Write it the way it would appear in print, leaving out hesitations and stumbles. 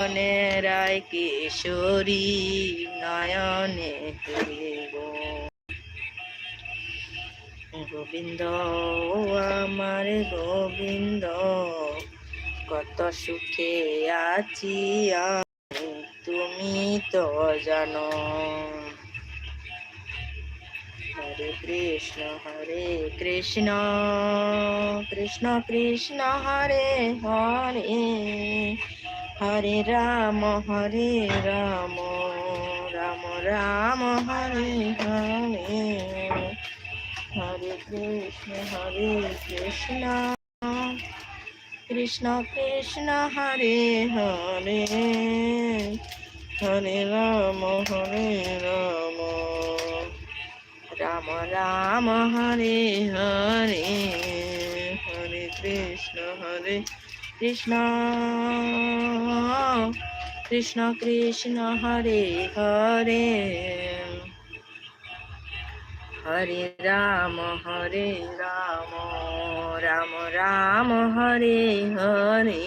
রায় কিশোরী নয়নে দেব গোবিন্দ আমার গোবিন্দ কত সুখে আছি আমি তুমি তো জানো। হরে কৃষ্ণ কৃষ্ণ কৃষ্ণ হরে হরে হরে রাম রাম রাম হরে হরে হরে কৃষ্ণ কৃষ্ণ কৃষ্ণ হরে হরে হরে রাম রাম রাম হরে হরে হরে কৃষ্ণ কৃষ্ণ কৃষ্ণ কৃষ্ণ হরে হরে হরে রাম রাম রাম হরে হরে